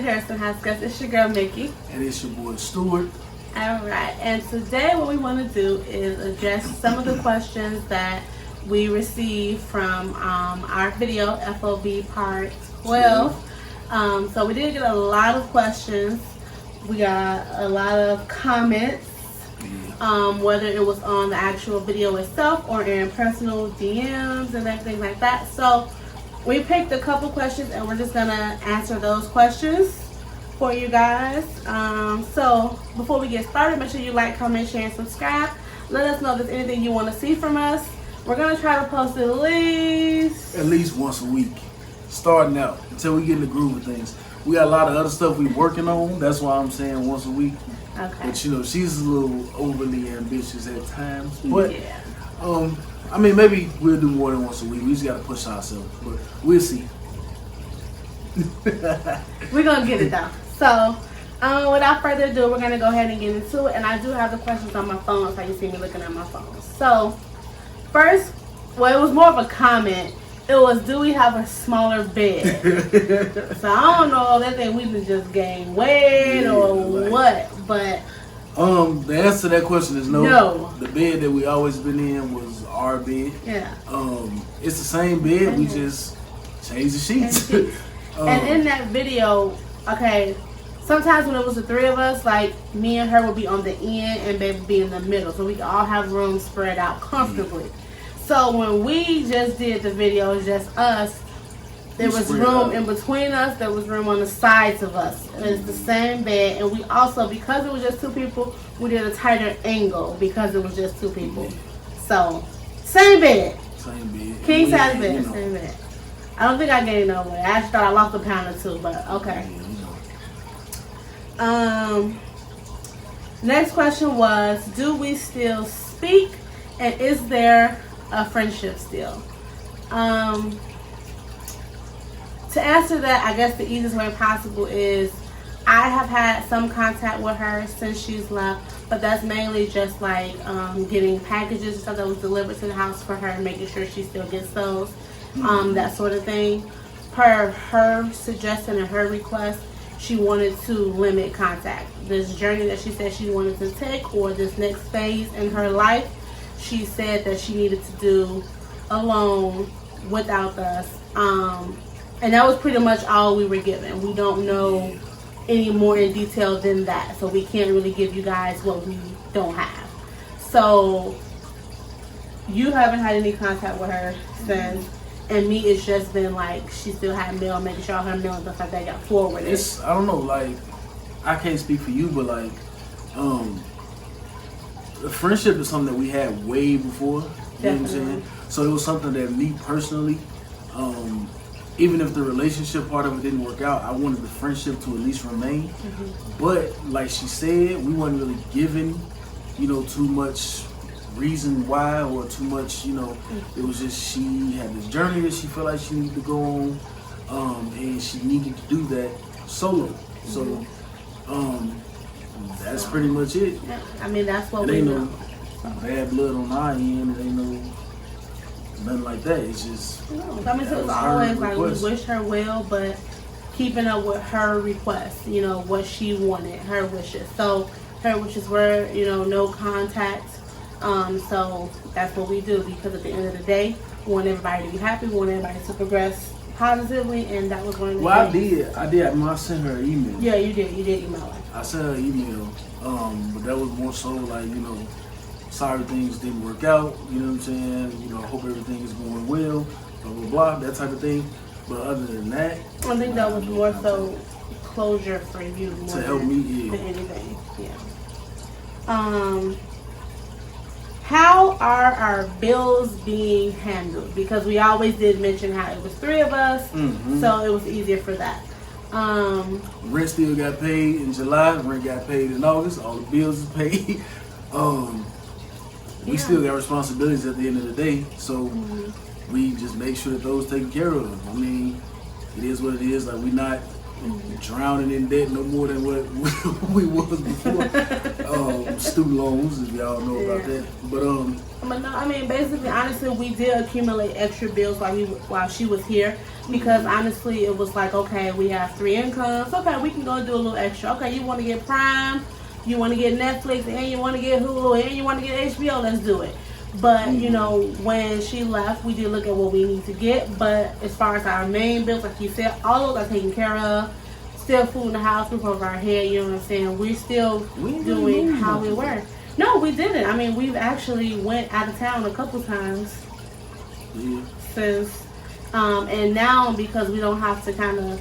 Harrison House Guest. It's your girl Mickey. And it's your boy Stuart. Alright, and today what we want to do is address some of the questions that we received from our video, FOB Part 12. So we did get a lot of questions. We got a lot of comments, whether it was on the actual video itself or in personal DMs and everything like that. So we picked a couple questions and we're just gonna answer those questions for you guys. So before we get started, make sure you like, comment, share, and subscribe. Let us know if there's anything you want to see from us. We're gonna try to post at least once a week, starting out until we get in the groove of things. We got a lot of other stuff we're working on. That's why I'm saying once a week. Okay. But you know, she's a little overly ambitious at times. But yeah. I mean, maybe we'll do more than once a week. We just gotta push ourselves, but we'll see. We're gonna get it done. So, without further ado, we're gonna go ahead and get into it. And I do have the questions on my phone, so you see me looking at my phone. So, first, well, it was more of a comment. It was, do we have a smaller bed? So I don't know if that thing we just gained weight or what, but the answer to that question is no. No. The bed that we always been in was our bed. Yeah. It's the same bed. We just changed the sheets. And in that video, okay, sometimes when it was the three of us, like me and her would be on the end and baby be in the middle, so we could all have room spread out comfortably. So when we just did the video, just us, there was room in between us, there was room on the sides of us. It's the same bed, and we also, because it was just two people, we did a tighter angle because it was just two people. So, same bed. Same bed. King size bed, same bed. I don't think I gained no weight. I actually thought I lost a pound or two, but okay. Next question was, do we still speak, and is there a friendship still? To answer that, I guess the easiest way possible is I have had some contact with her since she's left, but that's mainly just like getting packages and stuff that was delivered to the house for her and making sure she still gets those, that sort of thing. Per her suggestion and her request, she wanted to limit contact. This journey that she said she wanted to take, or this next phase in her life, she said that she needed to do alone without us. And that was pretty much all we were given. We don't know any more in detail than that. So we can't really give you guys what we don't have. So you haven't had any contact with her since. And me, it's just been like, she still had mail, making sure all her mail and stuff like that got forwarded. I don't know, like, I can't speak for you, but like, the friendship is something that we had way before. You know what I'm saying? So it was something that me personally, even if the relationship part of it didn't work out, I wanted the friendship to at least remain. But like she said, we weren't really given, too much reason why, or too much, it was just she had this journey that she felt like she needed to go on, and she needed to do that solo. So that's pretty much it. I mean, that's what it we ain't know. No bad blood on our end. It ain't nothing like that. It's just. I mean, so it was always like we wish her well, but keeping up with her requests. What she wanted, her wishes. So her wishes were, no contact. So that's what we do, because at the end of the day, we want everybody to be happy. We want everybody to progress positively, and that was one of the things. I did. I mean, I sent her an email. Yeah, you did. You did email her. I sent her an email, but that was more so like, sorry things didn't work out. You know what I'm saying? Hope everything is going well. Blah blah blah. That type of thing. But other than that, I think that was more so closure for you, more to help me than anything. Yeah. How are our bills being handled? Because we always did mention how it was three of us, so it was easier for that. Rent still got paid in July. Rent got paid in August. All the bills is paid. We still got responsibilities at the end of the day, so we just make sure that those taken care of. I mean, it is what it is. Like, we're not drowning in debt no more than what we was before. student loans, if y'all know about that. But no, I mean, basically, honestly, we did accumulate extra bills while she was here, because honestly, it was like, okay, we have 3 incomes. Okay, we can go do a little extra. Okay, you want to get Prime, you want to get Netflix, and you want to get Hulu, and you want to get HBO. Let's do it. But you know, when she left, we did look at what we need to get. But as far as our main bills, like you said, all of those are taken care of. Still food in the house, roof over our head. You know what I'm saying? We're still doing how we were. No, we didn't. I mean, we've actually went out of town a couple times since, and now because we don't have to kind of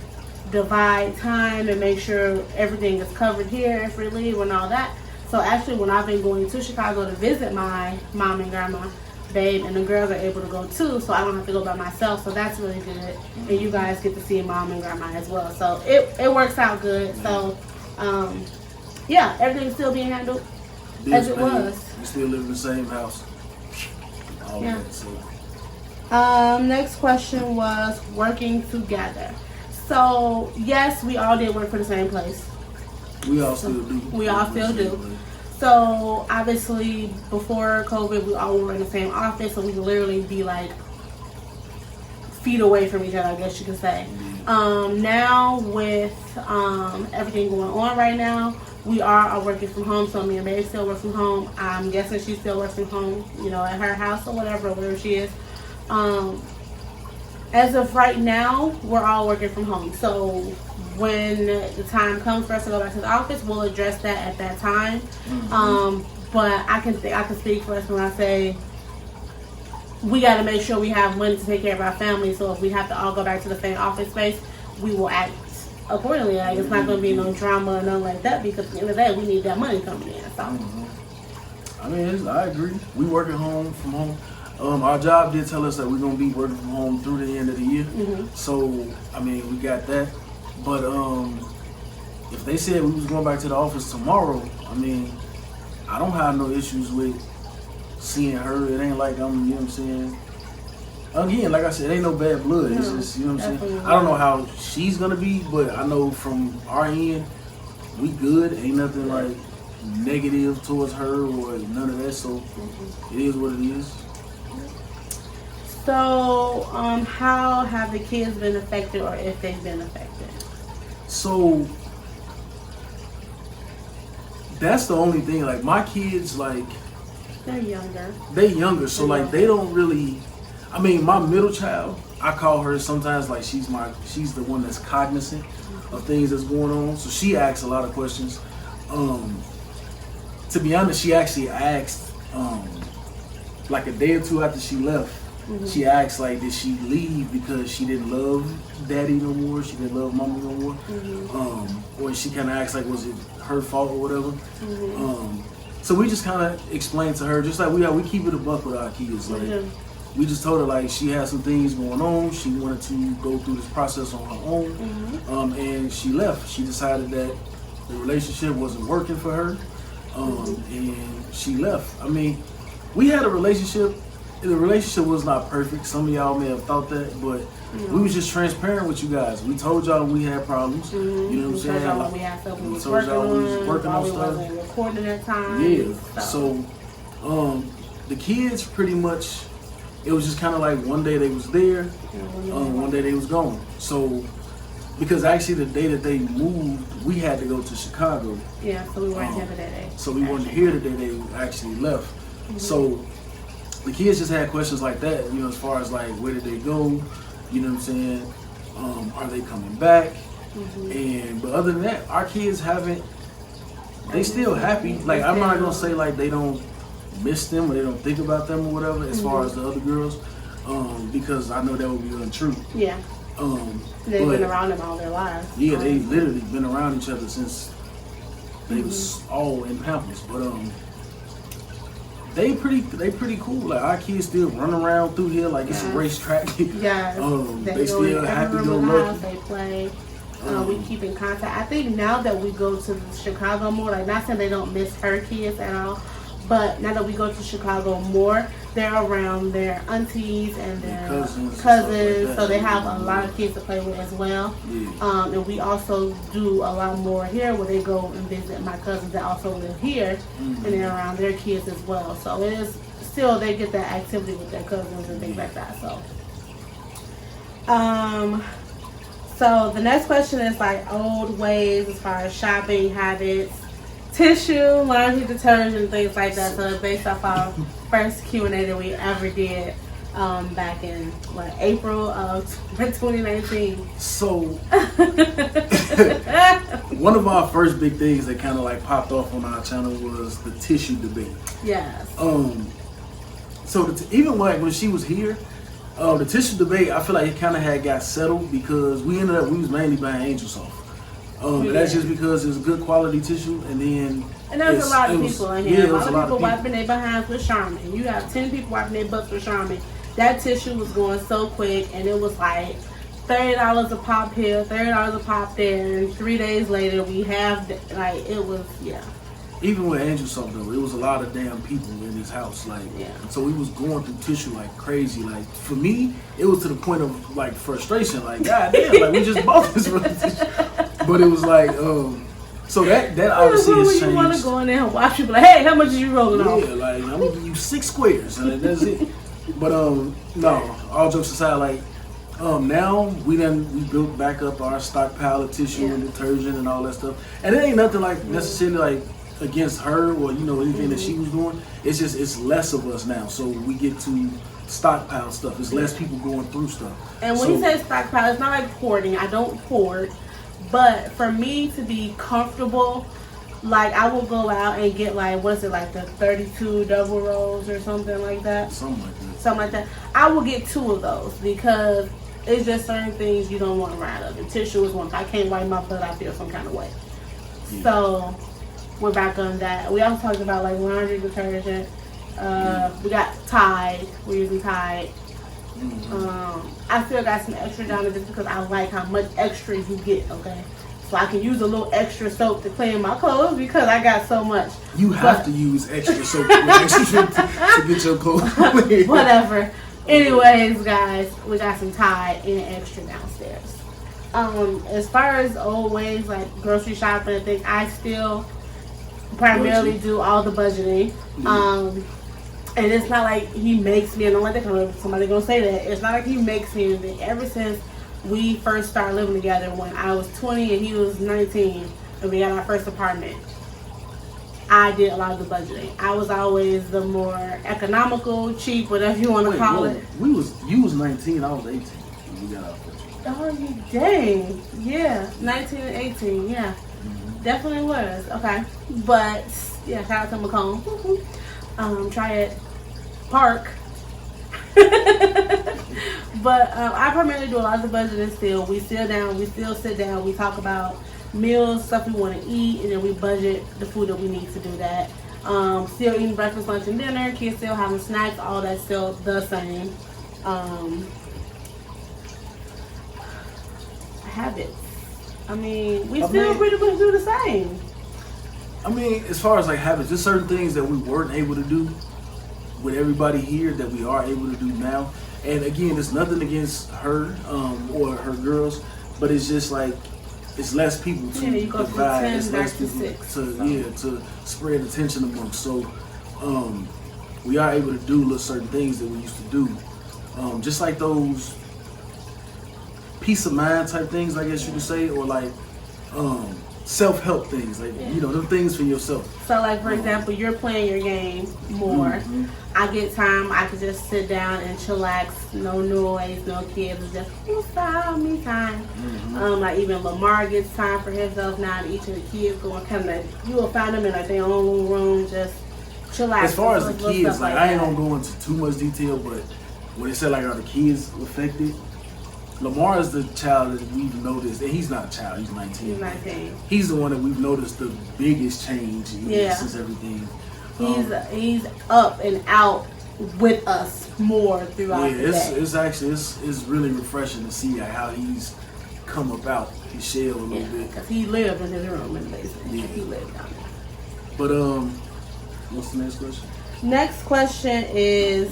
divide time and make sure everything is covered here if we leave and all that. So actually, when I've been going to Chicago to visit my mom and grandma, babe, and the girls are able to go too, so I don't have to go by myself. So that's really good, and you guys get to see mom and grandma as well. So it works out good. So yeah, everything's still being handled as it was. We still live in the same house. All yeah. That, so. Next question was working together. So yes, we all did work for the same place. We all still do. We all still do. So obviously, before COVID, we all were in the same office, so we could literally be like feet away from each other, I guess you could say. Now with everything going on right now, we are working from home. So me and Babe still work from home. I'm guessing she still works from home, you know, at her house or wherever she is. As of right now, we're all working from home. So when the time comes for us to go back to the office, we'll address that at that time. But I can speak for us when I say we got to make sure we have money to take care of our family. So if we have to all go back to the same office space, we will act accordingly. Like, it's not going to be no drama or nothing like that, because at the end of the day, we need that money coming in. So I mean, I agree. We working home from home. Our job did tell us that we're going to be working from home through the end of the year. So, I mean, we got that. But if they said we was going back to the office tomorrow, I mean, I don't have no issues with seeing her. It ain't like I'm, you know what I'm saying? Again, like I said, it ain't no bad blood. It's just, you know what I'm saying? I don't know how she's going to be, but I know from our end, we good. Ain't nothing like negative towards her or none of that. So it is what it is. So, how have the kids been affected, or if they've been affected? So, that's the only thing. Like, my kids, like... They're younger. So, like, they don't really... I mean, my middle child, I call her sometimes, like, she's the one that's cognizant of things that's going on. So, she asks a lot of questions. To be honest, she actually asked, like, a day or two after she left, she asked, like, did she leave because she didn't love daddy no more? She didn't love mommy no more? Or she kind of asked, like, was it her fault or whatever? So we just kind of explained to her, just like we keep it a buck with our kids. Like, we just told her, like, she had some things going on. She wanted to go through this process on her own. And she left. She decided that the relationship wasn't working for her. And she left. I mean, we had a relationship. The relationship was not perfect. Some of y'all may have thought that, but we was just transparent with you guys. We told y'all we had problems. You know what I'm saying? We told y'all we had stuff we was told y'all we was working on we stuff. wasn't recording at times. Yeah. So, the kids pretty much, it was just kind of like one day they was there, one day they was gone. So, because actually the day that they moved, we had to go to Chicago. Yeah, so we weren't here the day. So we weren't here the day they actually left. So the kids just had questions like that, you know, as far as like, where did they go? You know what I'm saying? Are they coming back? But other than that, our kids haven't, they still happy. Like, I'm not gonna say like they don't miss them or they don't think about them or whatever, as far as the other girls, because I know that would be untrue. Yeah. They've been around them all their lives. Yeah, they've literally been around each other since they was all in Pampers. But they pretty cool. Like, our kids still run around through here like it's a racetrack. Yeah. They still happy go lucky. They play. We keep in contact. I think now that we go to Chicago more, like, not saying they don't miss her kids at all, but now that we go to Chicago more, they're around their aunties and their cousins, like so they have a lot of kids to play with as well. Yeah. And we also do a lot more here where they go and visit my cousins that also live here, and they're around their kids as well. So it is still, they get that activity with their cousins and things like that. So the next question is like old ways as far as shopping habits, tissue, laundry detergent, things like that. So it's based off our first Q&A that we ever did back in April of 2019. So one of our first big things that kind of like popped off on our channel was the tissue debate. Yes. So even when she was here, the tissue debate, I feel like it kind of had got settled because we was mainly buying Angel Soft. And that's just because it's good quality tissue, and then there's a lot of people in here. Yeah, a lot of people wiping their behinds with Charmin. You have 10 people wiping their butts with Charmin. That tissue was going so quick, and it was like $30 a pop here, $30 a pop there, and 3 days later we have it was Even with Angel Soft though, it was a lot of damn people in his house, so we was going through tissue like crazy. Like for me, it was to the point of like frustration. Like God damn, like we just bought this tissue. But it was like, so that obviously has changed. You want to go in there and watch people like, hey, how much are you rolling off? Yeah, like I'm gonna give you 6 squares, and that's it. But no, all jokes aside, like now we built back up our stockpile of tissue and detergent and all that stuff, and it ain't nothing like necessarily like against her or anything that she was doing. It's just it's less of us now, so we get to stockpile stuff. It's less people going through stuff. And when you say stockpile, it's not like hoarding. I don't hoard. But for me to be comfortable, like I will go out and get the 32 double rolls or something like that. Something like that. I will get 2 of those because it's just certain things you don't want to ride up. The tissue is one. If I can't wipe my butt, I feel some kind of way. Yeah. So we're back on that. We also talked about like laundry detergent. We got Tide. We're using Tide. I still got some extra down there just because I like how much extra you get, okay? So I can use a little extra soap to clean my clothes because I got so much. You have to use extra soap to get your clothes clean. Whatever. Anyways, guys, we got some Tide and extra downstairs. As far as old ways like grocery shopping and things, I still primarily do all the budgeting. And it's not like he makes me, and don't let that come up. Somebody gonna say that. It's not like he makes me anything. Ever since we first started living together, when I was 20 and he was 19, and we got our first apartment, I did a lot of the budgeting. I was always the more economical, cheap, whatever you want to call it. You was 19, I was 18 when we got our first. Oh, you dang. Yeah, 19 and 18, yeah. Definitely was. Okay. But, yeah, shout out to Macomb. Try it. Park. But I primarily do a lot of the budgeting still. We still sit down, we talk about meals, stuff we want to eat, and then we budget the food that we need to do that. Still eating breakfast, lunch, and dinner. Kids still having snacks, all that's still the same. Habits. I mean, we still pretty much do the same. I mean, as far as like habits, there's certain things that we weren't able to do with everybody here that we are able to do now. And again, it's nothing against her or her girls, but it's just like it's less people to divide. It's less people to spread attention amongst. So we are able to do certain things that we used to do, just like those peace of mind type things, I guess you could say, or like self-help things, like them things for yourself. So like for example, you're playing your game more. I get time, I can just sit down and chillax, no noise, no kids, it's just me time. Like even Lamar gets time for himself now, and each of the kids go and kind of, you will find them in like their own little room, just chillax. As far as the kids, like I ain't gonna go into too much detail, but when they said like are the kids affected, Lamar is the child that we've noticed, and he's not a child, he's 19. He's 19. He's the one that we've noticed the biggest change since everything. He's up and out with us more throughout the day. It's actually it's really refreshing to see how he's come about his shell a little bit. Because he lived in his room in the basement. Yeah. He lived down there. But what's the next question? Next question is,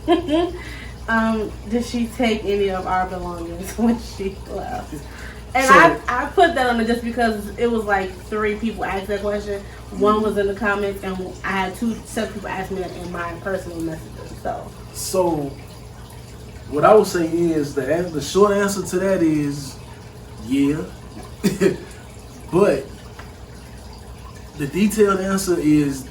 did she take any of our belongings when she left? And So- I put that on it just because it was like 3 people asked that question. One was in the comments, and I had 2 separate people ask me that in my personal messages. So, what I would say is the short answer to that is yeah, but the detailed answer is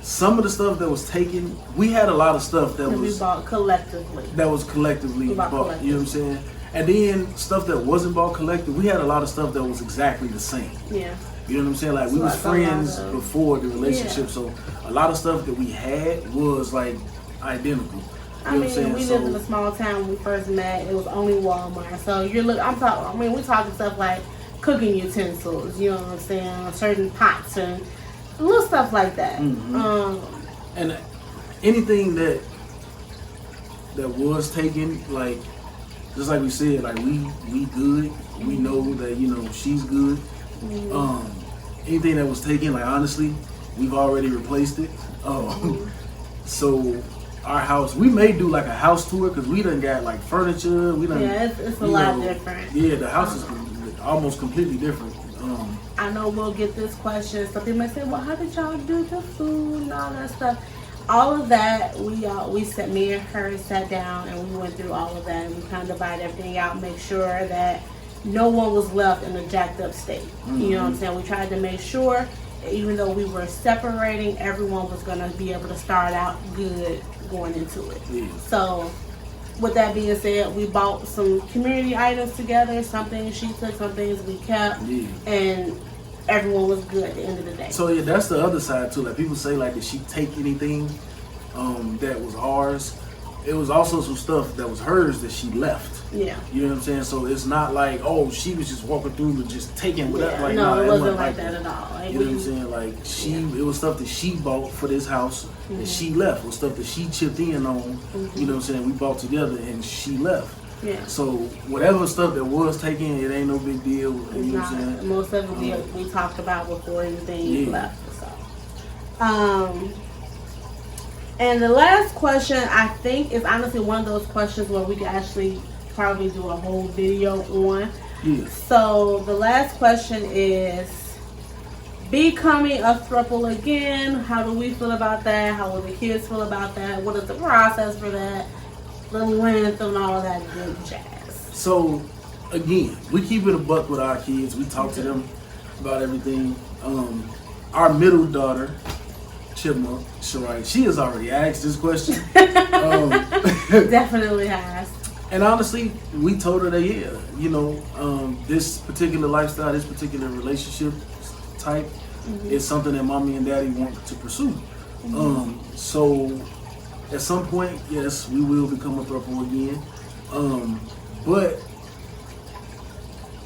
some of the stuff that was taken. We had a lot of stuff that we bought collectively. That was collectively bought. You know what I'm saying? And then stuff that wasn't bought collectively. We had a lot of stuff that was exactly the same. Yeah. You know what I'm saying? Like we was friends before the relationship, so a lot of stuff that we had was like identical. I mean, we lived in a small town when we first met. It was only Walmart. So we're talking stuff like cooking utensils. You know what I'm saying? Certain pots and little stuff like that. Mm-hmm. And anything that was taken, like just like we said, like we good. We know that she's good. Anything that was taken, like honestly, we've already replaced it. So our house, we may do like a house tour because we done got like furniture. We done, it's a lot different. Yeah, the house is almost completely different. I know we'll get this question. Some people may say, "Well, how did y'all do the food and all that stuff?" All of that, me and her sat down and we went through all of that, and we kind of divided everything out, make sure that no one was left in a jacked up state. Mm-hmm. You know what I'm saying? We tried to make sure, even though we were separating, everyone was going to be able to start out good going into it. Yeah. So, with that being said, we bought some community items together. Some things she took, some things we kept, and everyone was good at the end of the day. So yeah, that's the other side too. Like people say, like, did she take anything that was ours? It was also some stuff that was hers that she left. Yeah. You know what I'm saying? So it's not like, oh, she was just walking through and just taking whatever. Yeah, like, no, it wasn't like that at all. Like, you know what I'm saying? Like it was stuff that she bought for this house that she left. It was stuff that she chipped in on. You know what I'm saying? We bought together and she left. Yeah. So whatever stuff that was taken, it ain't no big deal. You know what I'm saying? Most of it we talked about before anything left. So. And the last question, I think, is honestly one of those questions where we could actually probably do a whole video on. Yeah. So the last question is, becoming a throuple again. How do we feel about that? How will the kids feel about that? What is the process for that? The length and all that good jazz. So, again, we keep it a buck with our kids. We talk to them about everything. Our middle daughter, Chipmunk, Shirai, she has already asked this question. Definitely has. And honestly, we told her that, this particular lifestyle, this particular relationship type is something that mommy and daddy want to pursue. So at some point, yes, we will become a throuple again. But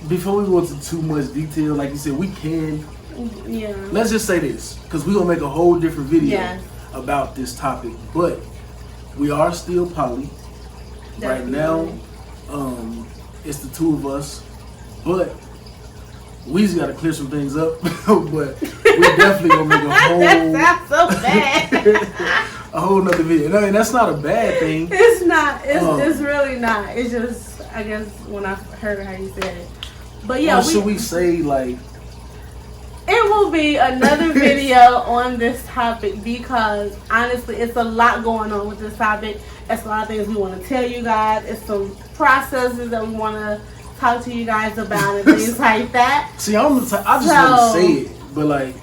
before we go into too much detail, like you said, we can. Yeah. Let's just say this, because we're going to make a whole different video about this topic. But we are still poly. Definitely. Right now, it's the two of us. But we just got to clear some things up. But we definitely going to make a whole... That sounds so bad. A whole nother video. I mean, that's not a bad thing. It's not. It's really not. It's just, I guess, when I heard how you said it. But yeah, should we say, like... It will be another video on this topic because, honestly, it's a lot going on with this topic. It's a lot of things we want to tell you guys. It's some processes that we want to talk to you guys about and things like that. See, I just want to say it, but, like,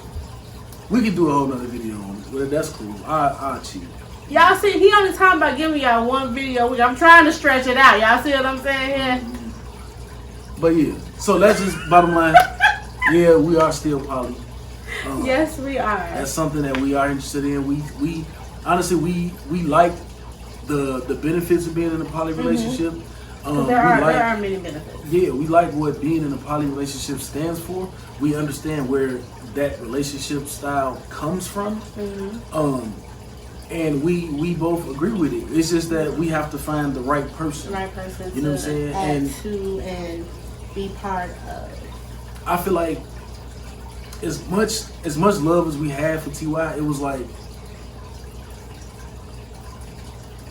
we could do a whole nother video on it. But that's cool. I'll cheat. Y'all see, he only talking about giving y'all one video, which I'm trying to stretch it out. Y'all see what I'm saying here? But yeah, so that's just bottom line. Yeah, we are still poly. Yes, we are. That's something that we are interested in. We honestly we like the benefits of being in a poly relationship. There are many benefits. Yeah, we like what being in a poly relationship stands for. We understand where that relationship style comes from. And we both agree with it. It's just that we have to find the right person. Right person. You know what I'm saying? And be part of. I feel like as much love as we had for T.Y., it was like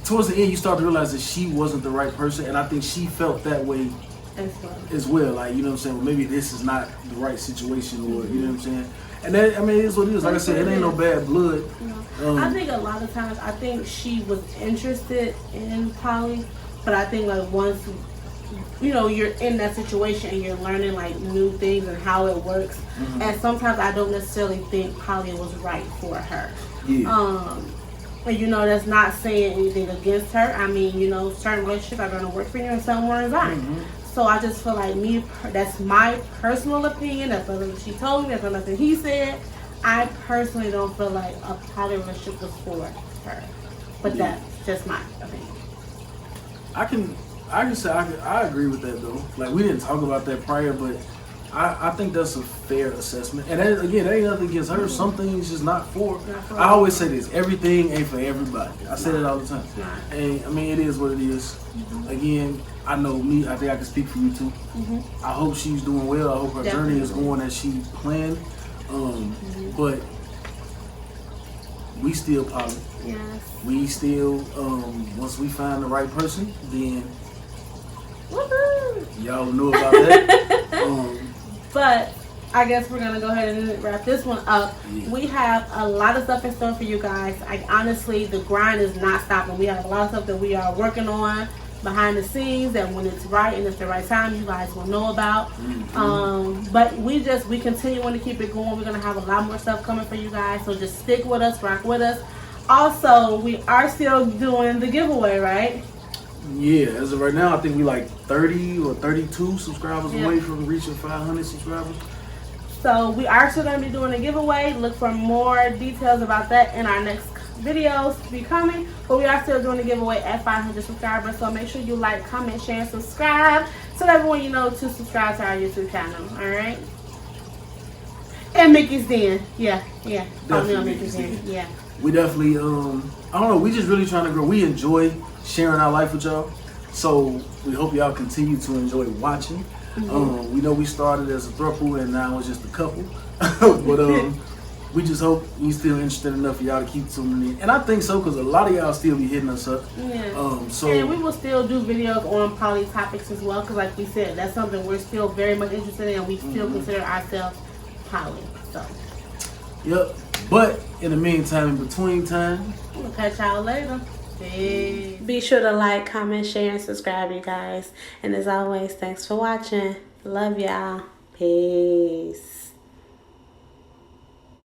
towards the end, you start to realize that she wasn't the right person, and I think she felt that way as well. Like, you know what I'm saying? Well, maybe this is not the right situation, or you know what I'm saying? And that, I mean, it is what it is. Like I said, it ain't no bad blood. I think a lot of times, I think she was interested in Polly, but I think like once, you know, you're in that situation and you're learning like new things and how it works, and sometimes I don't necessarily think Polly was right for her. Yeah. And you know, that's not saying anything against her. I mean, you know, certain relationships are going to work for you and some ones aren't. So I just feel like that's my personal opinion. That's nothing she told me. That's nothing he said. I personally don't feel like a poly relationship was for her. But that's just my opinion. I can say I agree with that though. Like, we didn't talk about that prior, but I think that's a fair assessment. And that, again, that ain't nothing against her. Some things just not for. I always say this: everything ain't for everybody. I say that all the time. And I mean, it is what it is. Again, I know me. I think I can speak for you too. I hope she's doing well. I hope her journey is going as she planned. But we still poly. Yes. We still once we find the right person, then y'all know about that. But I guess we're gonna go ahead and wrap this one up. We have a lot of stuff in store for you guys. Honestly, the grind is not stopping. We have a lot of stuff that we are working on behind the scenes, that when it's right and it's the right time, you guys will know about. But we continue to keep it going. We're gonna have a lot more stuff coming for you guys, so just stick with us, rock with us. Also, we are still doing the giveaway, right? Yeah, as of right now, I think we like 30 or 32 subscribers away from reaching 500 subscribers. So we are still going to be doing a giveaway. Look for more details about that in our next videos to be coming. But we are still doing a giveaway at 500 subscribers. So make sure you like, comment, share, and subscribe so that everyone you know to subscribe to our YouTube channel. All right? And Mickey's Den. Yeah. Follow me on Mickey's Den. Yeah. We definitely, I don't know, we just really trying to grow. We enjoy sharing our life with y'all. So we hope y'all continue to enjoy watching. We know we started as a throuple and now it's just a couple. But we just hope you still interested enough for y'all to keep tuning in. And I think so, because a lot of y'all still be hitting us up. So and we will still do videos on poly topics as well, because like we said, that's something we're still very much interested in, and we still consider ourselves poly. So yep. But in the meantime, in between time, we'll catch y'all later. Peace. Be sure to like, comment, share, and subscribe, you guys. And as always, thanks for watching. Love y'all. Peace.